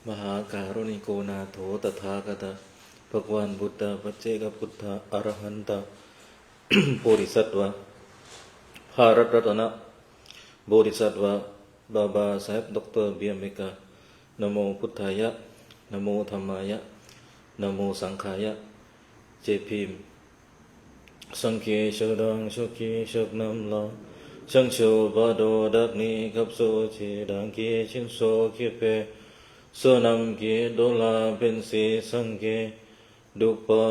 มหาการุณิโกนาโถตถาคตภะคะวันบุตตะปัจเจกพุทธะอรหันตะ โพธิสัตวะภารัตรัตนะโพธิสัตวะบาบาสาเหบดรเบียเมกานะโมพุทธายะนะโมธัมมายะนะโมสังฆายะเจพิมสังเกชดังสุขีชักนำลาสังโชบาโดดักนี้กับโซเจดังเกชินโซเกเปโซนำเกโดลาเป็นสีสังเกดุปา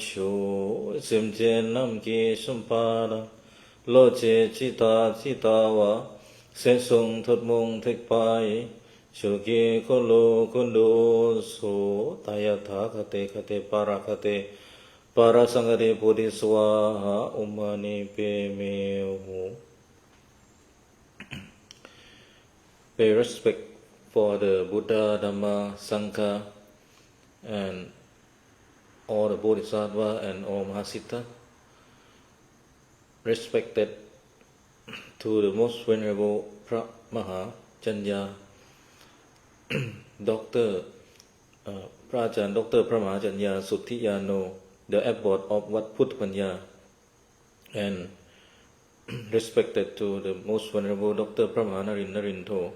โชสิมเจนำเกสุมปาดาโลเจจิตาวะเสสงทดมงเทกไปโชเกโคโลคุโดโสตายาถาคเตปาราคเตปาราสังฆเดโพธิสวาหาอุมานิเปเมโห Pay respect for the Buddha, Dhamma, Sangha, and all the Bodhisattva and all Mahasiddha. Respected to the most venerable Phra Mahajanya, Doctor, Prajan Doctor Phra Mahajanya Suttiyano, the abbot of Wat Buddhapanya, and respected to the most venerable Dr. Phra Narinto,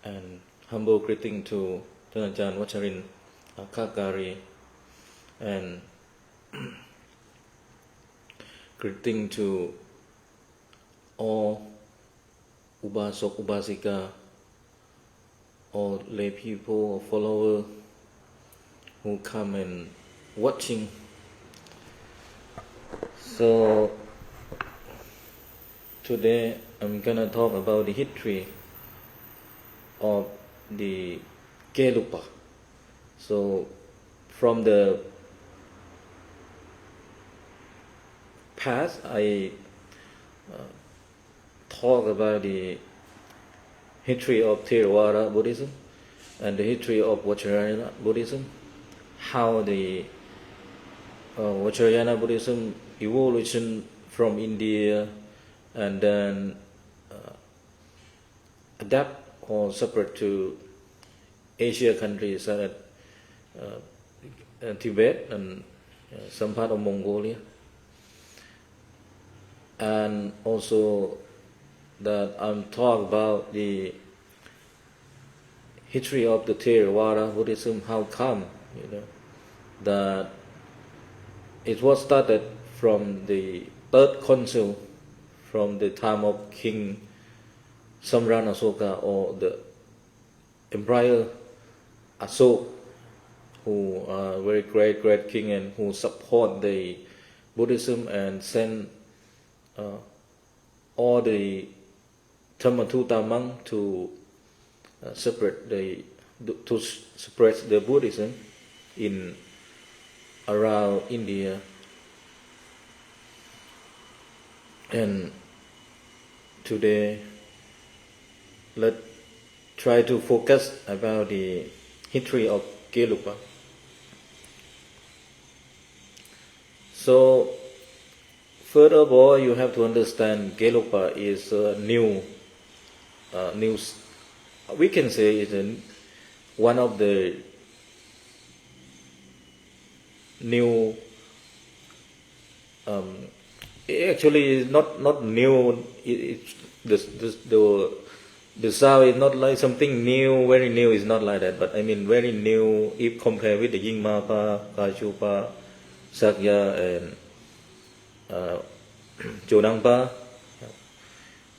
and humble greeting to Ajahn Vacharin Kakari, and greeting to all Ubasok Ubasika, all lay people or followers who come and watching. So today I'm gonna talk about the history of the Gelugpa. So from the past I talk about the history of Theravada Buddhism and the history of Vajrayana Buddhism, how the Vajrayana Buddhism evolution from India and then adapt or separate to Asia countries such as Tibet and some part of Mongolia, and also that I'm talking about the history of the Theravada Buddhism, how come that it was started from the third council, from the time of King Samran Asoka or the Emperor Asok, who are very great king and who support the Buddhism and send all the Dhammaduta monks to spread the Buddhism in around India. And today let's try to focus about the history of Gelugpa. So first of all, you have to understand Gelugpa is a new, we can say it's one of the new, actually it's not new. The sound is not like something new, very new. It's not like that. But I mean very new if compared with the Yingmapa, Kajupa, Sakya, and Chodangpa.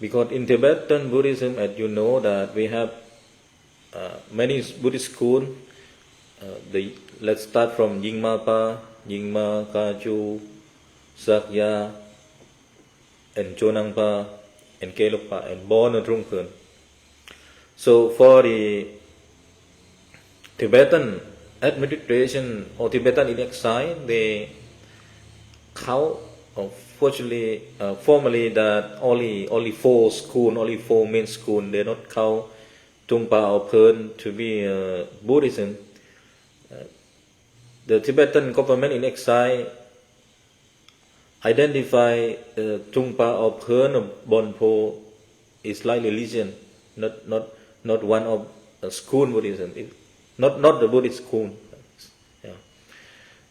Because in Tibetan Buddhism, as you know, that we have many Buddhist schools. Let's start from Yingmapa, Kaju, Sakya, and Chodangpa, and Gelugpa, and Bon and Trungpön. So for the Tibetan administration or Tibetan in exile, they count, formally that only 4 schools, only 4 main schools. They not count Trungpa or Pön to be Buddhism. The Tibetan government in exile identify Trungpa or Pön or Bonpo is like religion, not one of school Buddhism, not the Buddhist school. Yeah.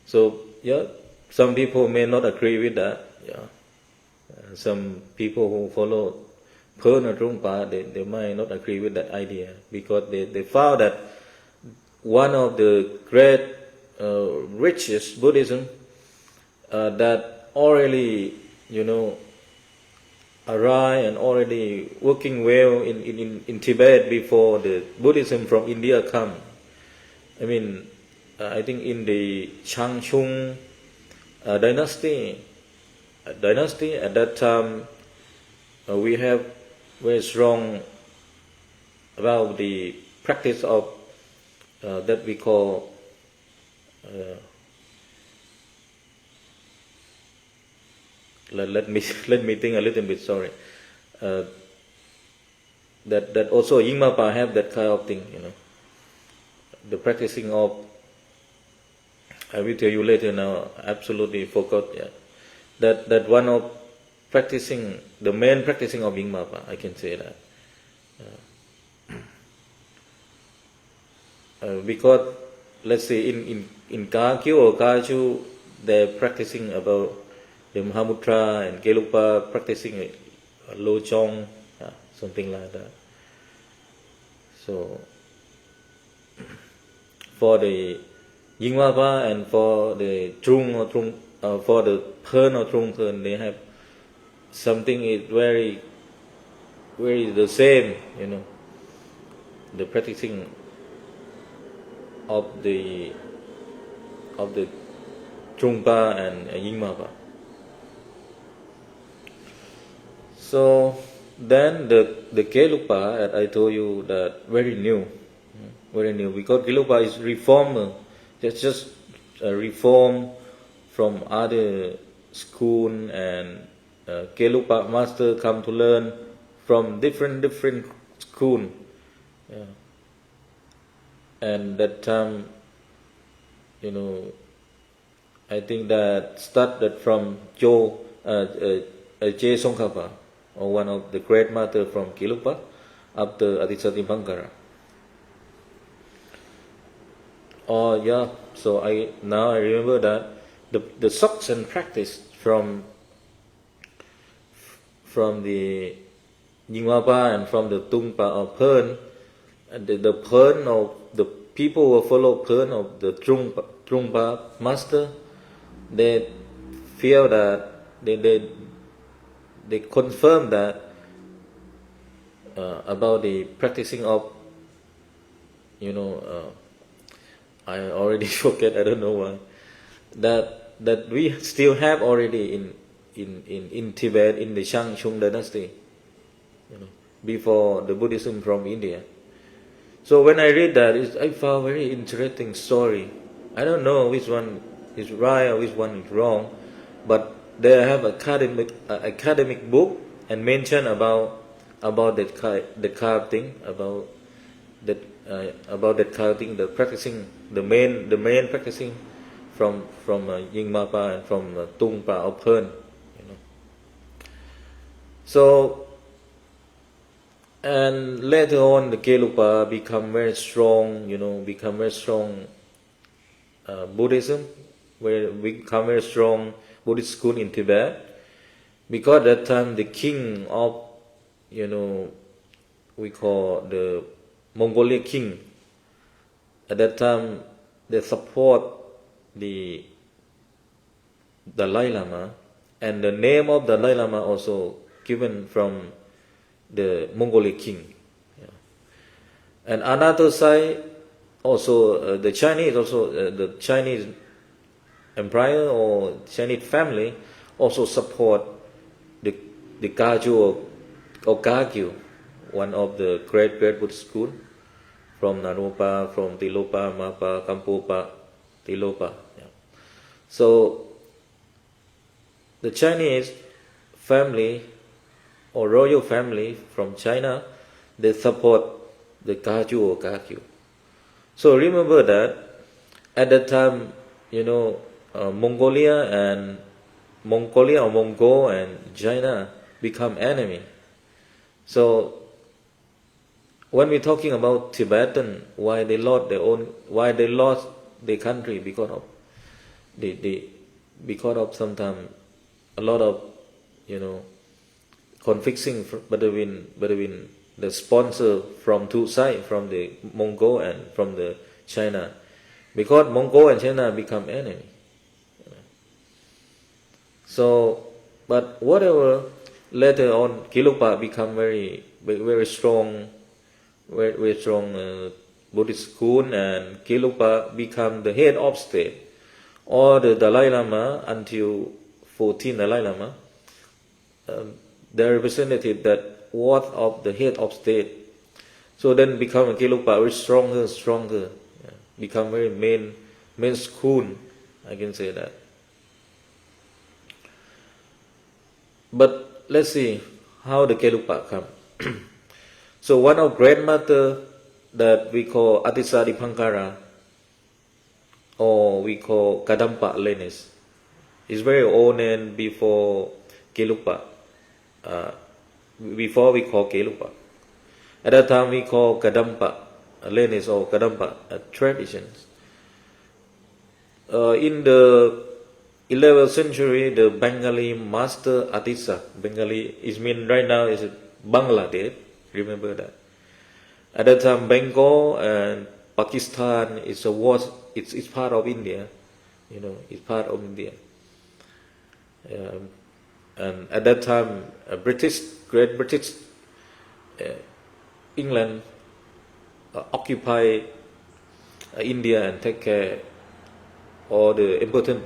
So yeah, some people may not agree with that. Yeah. Some people who follow Phra Narong Wuthimethee, they might not agree with that idea because they found that one of the great richest Buddhism that already arrived and already working well in Tibet before the Buddhism from India come. I mean, I think in the Changchun dynasty at that time we have very strong about the practice of that we call let me think a little bit. Sorry, that also Yingmapa have that kind of thing. The practicing of. I will tell you later now. Absolutely forgot. Yeah, that one of practicing the main practicing of Yingmapa. I can say that because let's say in Kagyu or Kaju they're practicing about the Mahamudra and Gelugpa practicing Lo Chong, something like that. So for the Yingmapa and for the Trung or Trung, for the Phern or Trung Phern, they have something is very the same, the practicing of the Trungpa and Yingmapa. So then the Gelugpa, as I told you, that very new because Gelugpa is reformer. It's just a reform from other school, and Gelugpa master come to learn from different school. Yeah. And that time, I think that started from J. Songkhapa, or one of the great master from Gelugpa, after Adisati Bhankara. Oh yeah, so I remember that the socks and practice from the Yingmapa and from the Tungpa or Phern, and the Phern of the people who follow Phern of the Trungpa master, they feel that they confirm that about the practicing of I already forget, I don't know why, that we still have already in Tibet in the Changchun dynasty, before the Buddhism from India. So when I read that, I found very interesting story. I don't know which one is right or which one is wrong, but they have academic book and mention about that kind of thing, about that kind of thing, the practicing, the main practicing from Yingmapa and from Tungpa or Phern, So and later on the Gelugpa become very strong, Buddhism, where we become very strong Buddhist school in Tibet, because that time the king of, we call the Mongolian king, at that time they support the Dalai Lama, and the name of the Dalai Lama also given from the Mongolian king. And another side also the Chinese empire or Chinese family also support the Kagyu or Kagyu, one of the great Buddhist school from Naropa, from Tilopa, Mapa, Kampopa, Tilopa. So the Chinese family or royal family from China, they support the Kagyu or Kagyu. So remember that at that time, Mongolia or Mongol and China become enemy. So when we're talking about Tibetan, why they lost their country because of because of sometimes a lot of conflicting between the sponsor from two sides, from the Mongol and from the China, because Mongol and China become enemy. So, but whatever, later on, Gelugpa become very strong, very strong Buddhist school, and Gelugpa become the head of state. Or the Dalai Lama until 14 Dalai Lama, the representative that was of the head of state. So then become a Gelugpa very stronger, become very main school, I can say that. But let's see how the Gelugpa come. So one of grandmother that we call Atisa Dipankara, or we call Kadampa Lenis, is very old name before Gelugpa. Before we call Gelugpa. At that time we call Kadampa Lenis or Kadampa traditions. In the 11th century, the Bengali master Atisa, Bengali is mean right now is Bangladesh. Remember that. At that time, Bengal and Pakistan it's part of India, it's part of India. And at that time, Great British, England occupy India and take care all the important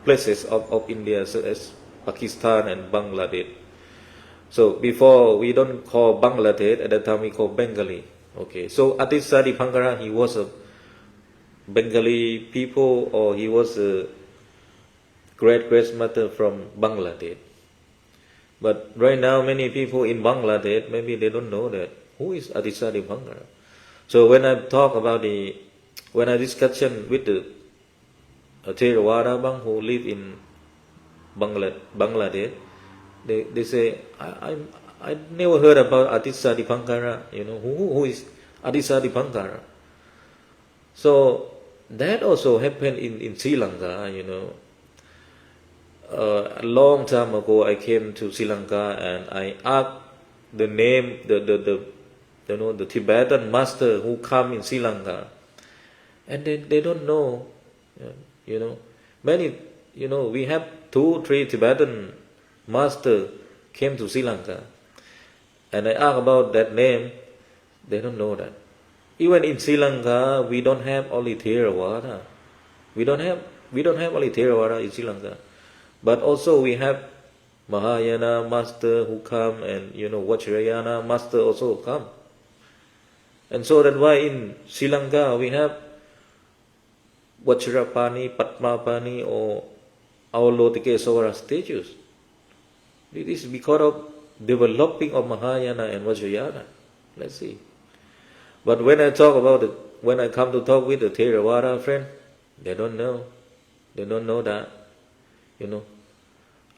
places of India, such as Pakistan and Bangladesh. So before we don't call Bangladesh, at that time we call Bengali. Okay, so Atisa Dipankara, he was a Bengali people, or he was a great-grandmother from Bangladesh. But right now many people in Bangladesh, maybe they don't know that who is Atisa Dipankara. So when I talk about when I discussion with the Theravada who live in Bangladesh, they say, I never heard about Atisa Dipankara, who is Atisa Dipankara. So that also happened in Sri Lanka, a long time ago I came to Sri Lanka and I asked the name, the Tibetan master who come in Sri Lanka, and they don't know, many, we have 2-3 Tibetan master came to Sri Lanka, and I asked about that name, they don't know that. Even in Sri Lanka, we don't have only Theravada. We don't have only Theravada in Sri Lanka, but also we have Mahayana master who come, and Vajrayana master also come. And so that's why in Sri Lanka we have Vajrapani, Padmapani, or Avalokitesvara statues. This is because of developing of Mahayana and Vajrayana. Let's see. But when I talk about when I come to talk with the Theravada friend, they don't know. They don't know that.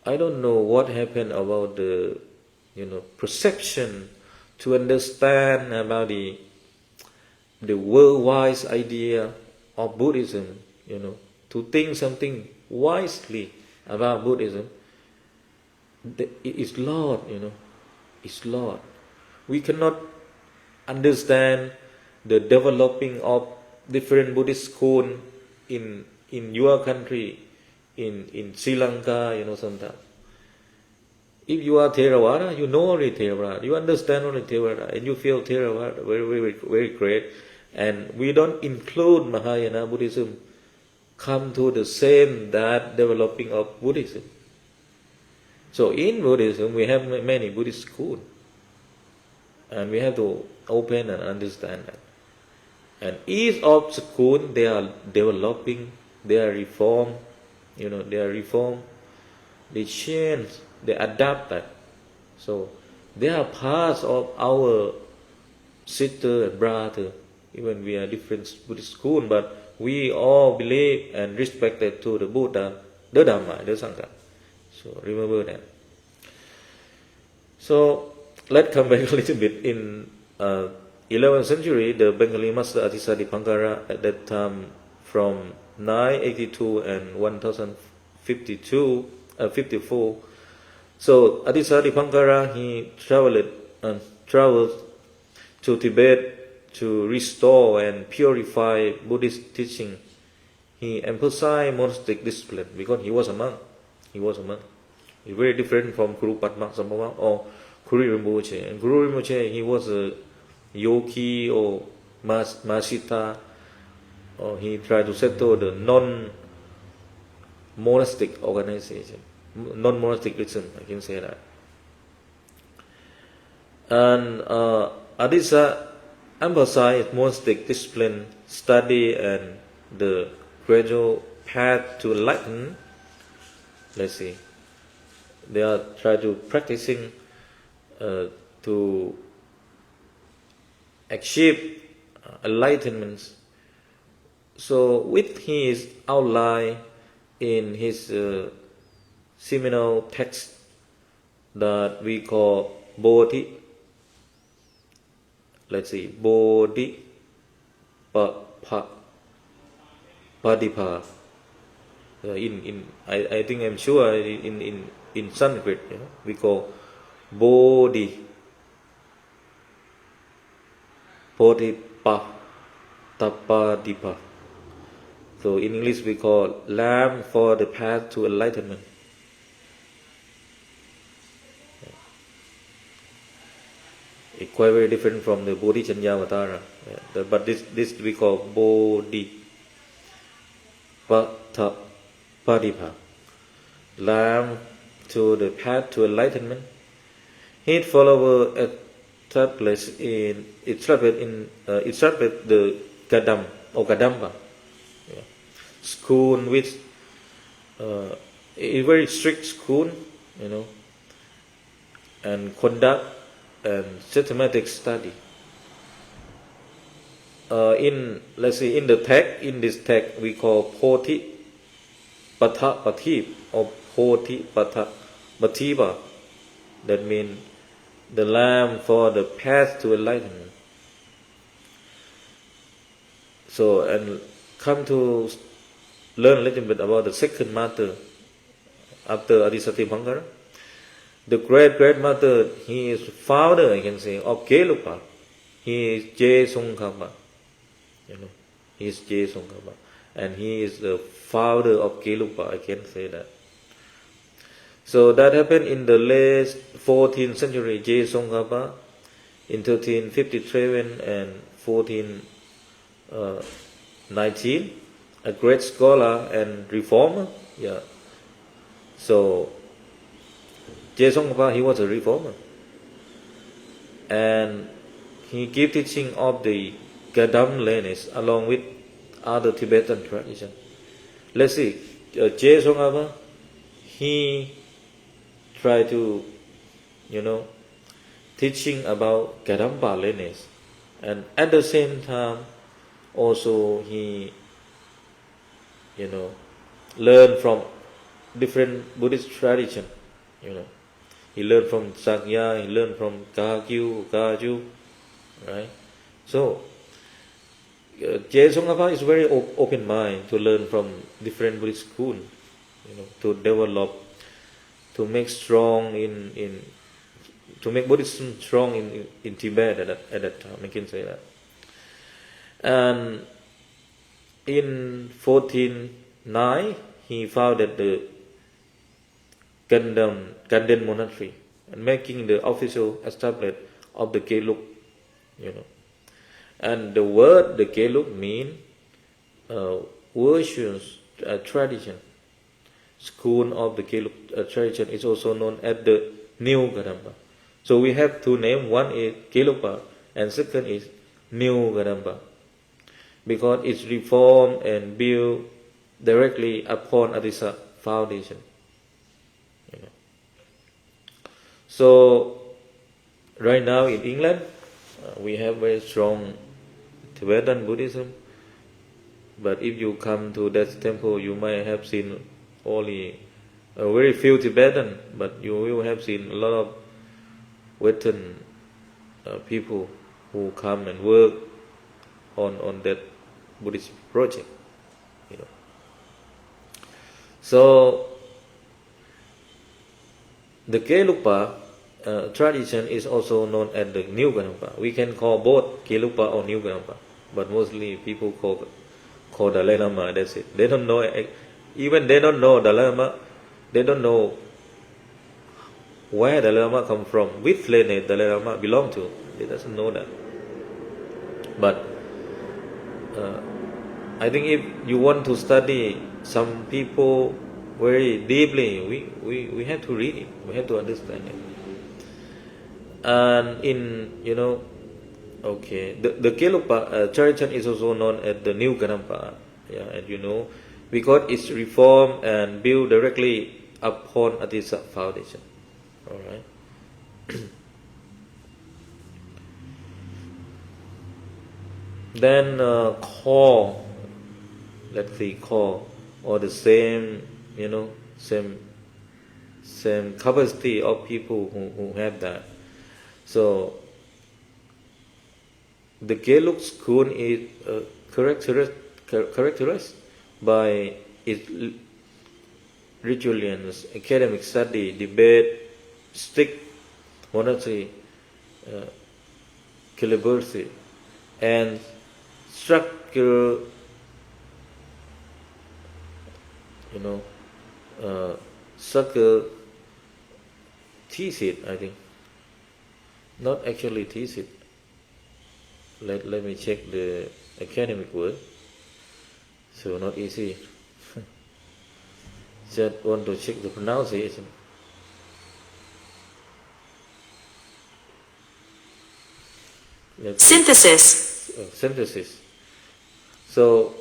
I don't know what happened about the, perception to understand about the worldwide idea of Buddhism, to think something wisely about Buddhism. It's Lord, it's Lord. We cannot understand the developing of different Buddhist school in your country, in Sri Lanka, sometimes. If you are Theravada, you know only Theravada, you understand only Theravada, and you feel Theravada very, very, very great. And we don't include Mahayana Buddhism come to the same that developing of Buddhism. So in Buddhism, we have many Buddhist schools, and we have to open and understand that. And each of school, they are developing, they are reform, they change, they adapt that. So they are parts of our sister and brother, even we are different Buddhist school, but we all believe and respect to the Buddha, the Dhamma, the Sangha. So remember that. So let's come back a little bit in 11th century, the Bengali master Atisa Dipankara at that time from 982 and 1052, 54. So Atisa Dipankara he traveled to Tibet to restore and purify Buddhist teaching. He emphasized monastic discipline because he was a monk. He was a monk. He's very different from Guru Padma Sambhava or Guru Rinpoche. And Guru Rinpoche, he was a yogi or masita, or he tried to settle the non-monastic organization, non-monastic religion, I can say that. And Adisa emphasized monastic discipline, study, and the gradual path to enlightenment. Let's see. They are trying to practicing to achieve enlightenment. So with his outline in his seminal text that we call Bodhi, let's see, Bodhi Padipa. I think I'm sure in Sanskrit, we call Bodhi Tapadipa. So in English we call lamp for the path to enlightenment. It's quite very different from the Bodhicharyavatara. But this we call Bodhi Padipa, lamp to the path to enlightenment. His follower established the Gadam or Gadamba school, which a very strict school, and conduct and systematic study. In this text we call Poti Patha Patip or Poti Patha Patiba. That means the lamp for the path to enlightenment. So, and come to learn a little bit about the second master after Adisati Bhankara. The great mother, he is founder, I can say, of Gelugpa. He is Je Songkhapa. He is Je Songkhapa. And he is the founder of Gelugpa, I can say that. So that happened in the late 14th century, Je Songkhapa, in 1357 and 1419, a great scholar and reformer. Yeah. So Je Songkhapa, he was a reformer, and he gave teaching of the Gadam lineage along with other Tibetan tradition. Let's see, Je Songkhapa, he tried to, teaching about Gadamba lineage, and at the same time, also he, learned from different Buddhist tradition. He learned from Sakya, he learned from Kagyu, right? So, Je Songkhapa is very open mind to learn from different Buddhist schools, to develop, to make strong to make Buddhism strong in Tibet at that time, I can say that. And in 1409, he founded the Ganden monastery and making the official establishment of the Gelug, And the word the Gelug mean virtuous tradition. School of the Gelug tradition is also known as the New Gadamba. So we have two names. One is Gelugpa and second is New Gadamba, because it's reformed and built directly upon Adisa foundation. So right now in England, we have very strong Tibetan Buddhism. But if you come to that temple, you might have seen only very few Tibetan, but you will have seen a lot of Western people who come and work on that Buddhist project. So the Gelugpa tradition is also known as the New Gelugpa. We can call both Gelugpa or New Gelugpa, but mostly people call Dalai Lama. That's it. They don't know. Even they don't know Dalai Lama. They don't know where Dalai Lama come from, which lineage Dalai Lama belong to. They doesn't know that. But I think if you want to study some people very deeply, we have to read it. We have to understand it. And in the Gelugpa tradition is also known as the New Gelugpa. And because it's reformed and built directly upon Adisa foundation. All right. Then core, let's see, core, or the same capacity of people who have that. So the Gelug school is characterized by its ritualians, academic study, debate, strict monarchy, calligraphy, and structure, structure thesis, I think. Not actually thesis. Let me check the academic word. So not easy. Just want to check the pronunciation. Synthesis. Synthesis. So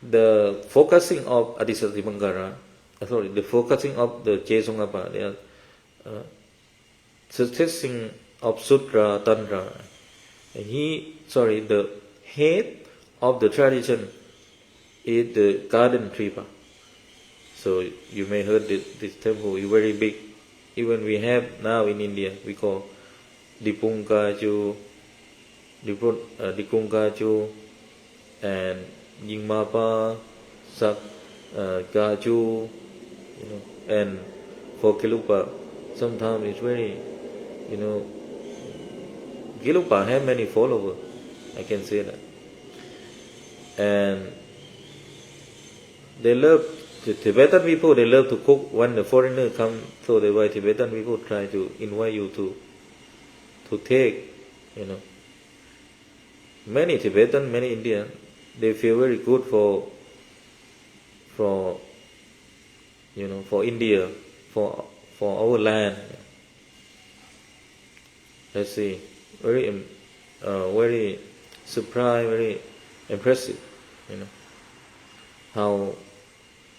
the focusing of Adisati Bangara, the focusing of the Jesongapa, they are suggesting of Sutra, Tantra. And the head of the tradition is the garden tripa. So you may heard this temple is very big. Even we have now in India, we call Dipungkaju, and Yingmapa, Sak, Gaju, and for Gelugpa, sometimes it's very, Gelugpa have many followers, I can say that. And they love, the Tibetan people, they love to cook when the foreigner come, so that's why Tibetan people try to invite you to take, Many Tibetan, many Indian, they feel very good for India, for our land. Let's see, very surprised, very impressive, how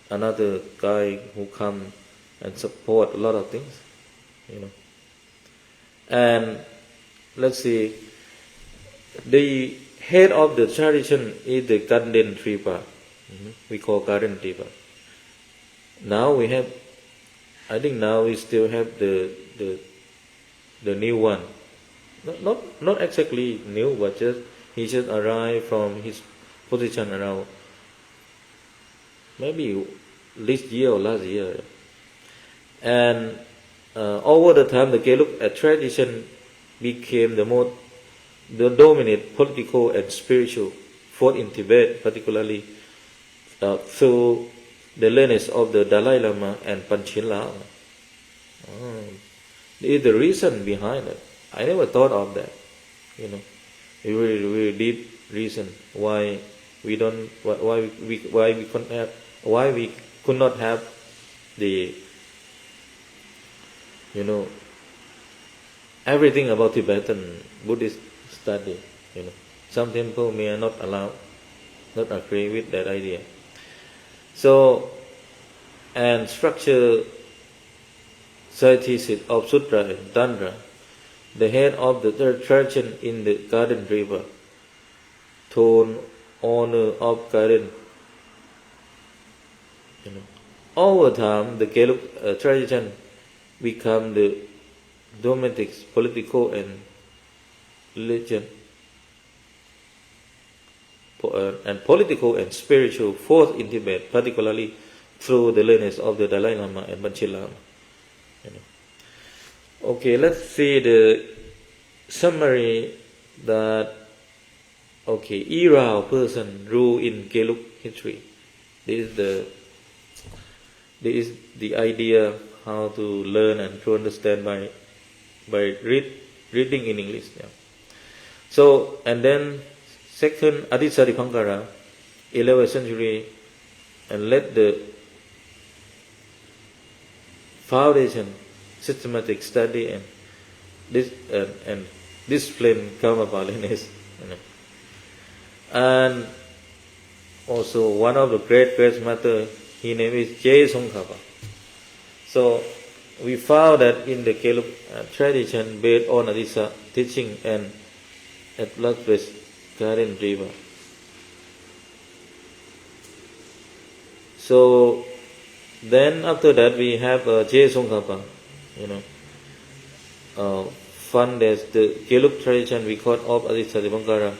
another guy who come and support a lot of things, And let's see, the head of the tradition is the garden tripa. We call garden tripa. Now we have, I think now we still have the new one. Not exactly new, but he just arrived from his position around maybe this year or last year. And over the time, the Gelug tradition became the dominant political and spiritual force in Tibet, particularly through the lineage of the Dalai Lama and Panchen Lama. Is the reason behind it. I never thought of that. A very deep reason why we could not have the everything about Tibetan Buddhist study. Some people may not agree with that idea. So, and structure thesis of Sutra and Tantra, the head of the third tradition in the garden river, tone honor of garden. Over time, the Gelug tradition become the dominant political and religion, and political and spiritual force in Tibet, particularly through the lineage of the Dalai Lama and Panchen Lama. Okay, let's see the summary that era of person rule in Gelugpa history. This is the idea how to learn and to understand by reading in English. Yeah. So, and then second, Adisadipankara, 11th century, and let the foundation, systematic study and discipline come about lineage. And also one of the great master, his name is J. Songkhapa. So we found that in the Gelugpa tradition based on Adisa teaching and at Blackbridge Garden River. So then after that we have J. Songkhapa, fund as the Gelugpa tradition we call of Adisadipankara.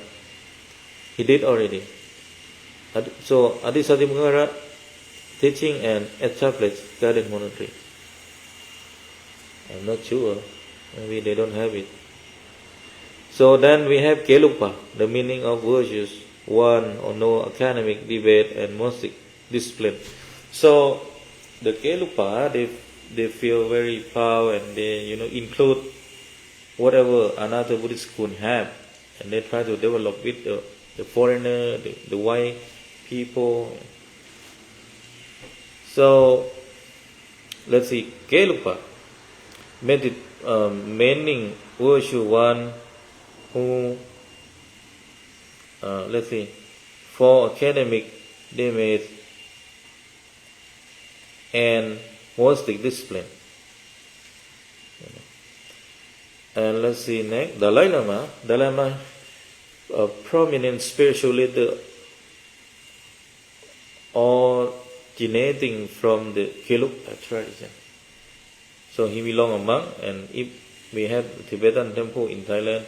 He did already. So Adisadipankara teaching and established garden monastery. I'm not sure. Maybe they don't have it. So then we have Gelugpa, the meaning of virtues, one or no academic debate and monastic discipline. So the Gelugpa, they feel very proud and they include whatever another Buddhist school have, and they try to develop with the foreigner, the white people. So let's see, Gelugpa meaning virtue one who let's see, for academic demerit and monastic discipline. And let's see next, Dalai Lama, a prominent spiritual leader originating from the Gelugpa tradition. So he belongs among, and if we have a Tibetan temple in Thailand,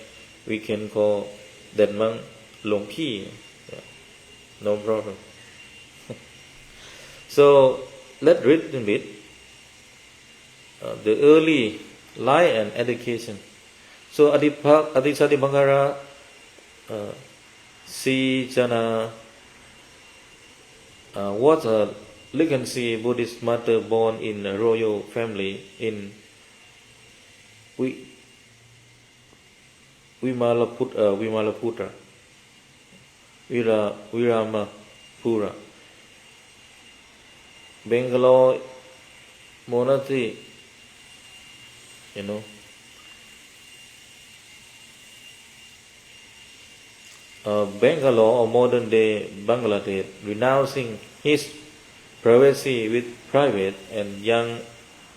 we can call that monk Long Pi. Yeah, no problem. So let's read a bit the early life and education. So Adisadipankara Sijana was a legacy Buddhist mother born in a royal family in Vimalamapura, Bangalore monastery, Bangalore or modern day Bangladesh, renouncing his privacy with private and young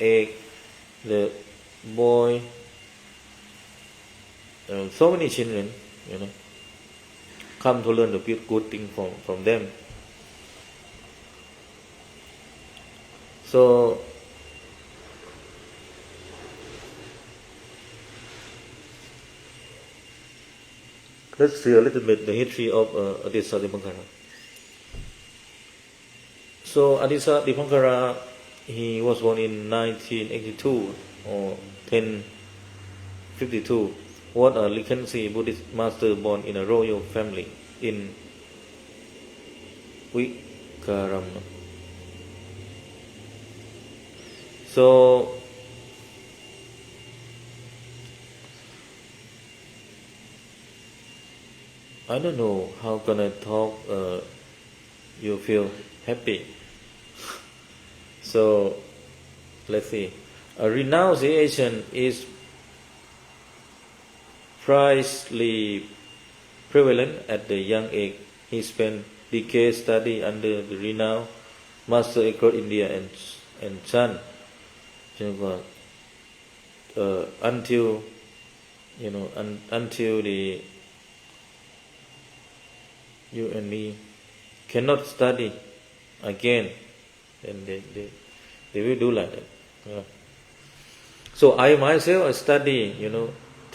age, the boy, so many children, come to learn the good thing from them. So let's see a little bit the history of Adisadipankara. So Adisadipankara, he was born in 1982 or 1052. Was a legacy Buddhist master born in a royal family in Vikaram. So I don't know how can I talk you feel happy. So let's see. A renunciation is precisely prevalent at the young age. He spent decades studying under the renowned master across India and Chan, until the you and me cannot study again, then they will do like that. So I myself study,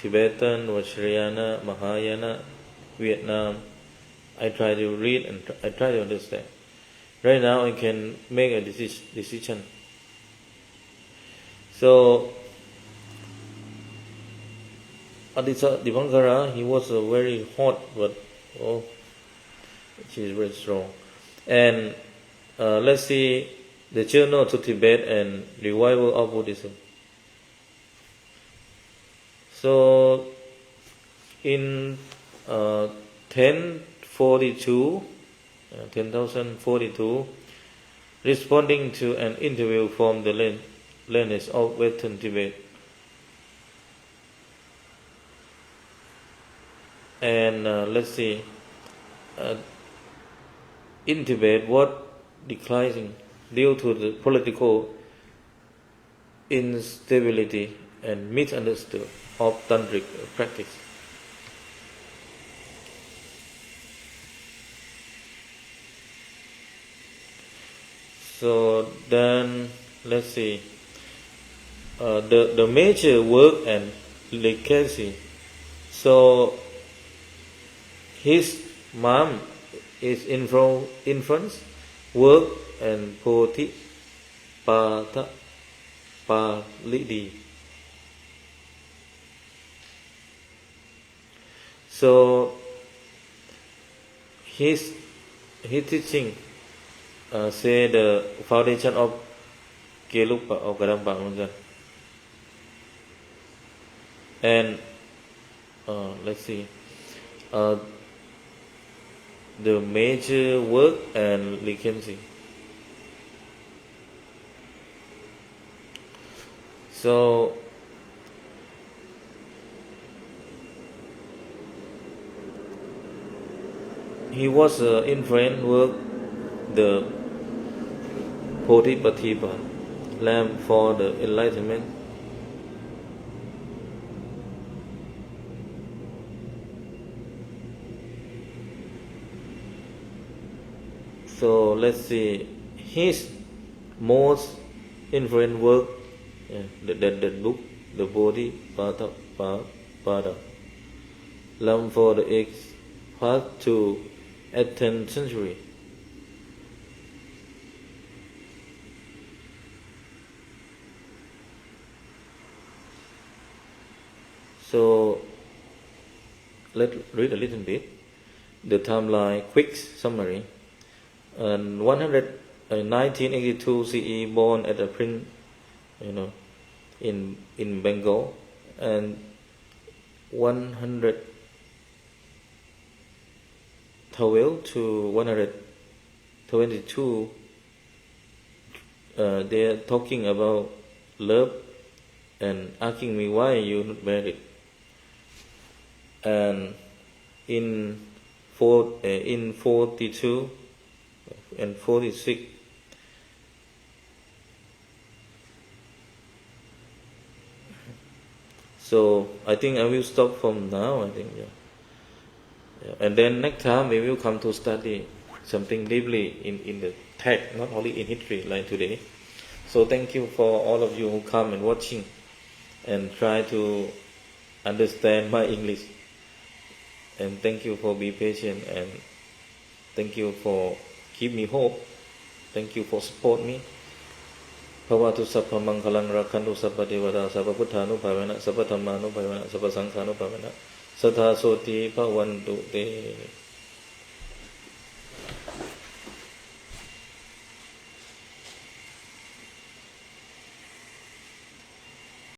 Tibetan, Vajrayana, Mahayana, Vietnam. I try to read and I try to understand. Right now I can make a decision. So Aditya Dipankara, he was very hot, but she is very strong. And let's see the journey to Tibet and revival of Buddhism. So in 1042, responding to an interview from the lineage of Western Tibet, and let's see, in Tibet, what declining due to the political instability and misunderstanding of tantric practice. So then let's see, the major work and legacy. So his mom is influence work and Blvd. So his teaching say the foundation of Gelugpa of Dhamma. And let's see, the major work and legacy. So he was influence work the Buddhapanya lamp for the enlightenment. So let's see, his most influential work, that book, the Buddhapanya, lamp for the eighth path to 18th century. So let's read a little bit the timeline, quick summary. 1982 CE, born at a prince, in Bengal, and 112 to 122. They are talking about love and asking me why you not married. And in 42 and 46, so I think I will stop from now. I think, yeah. And then next time we will come to study something deeply in the text, not only in history like today. So thank you for all of you who come and watching and try to understand my English. And thank you for being patient, and thank you for give me hope. Thank you for support me. Bhavatu sappha manghalang rakhantu sappha devata sappha buddhanupavana sappha dhammanupavana sappha sanghanupavana sattha soti bhavantu te.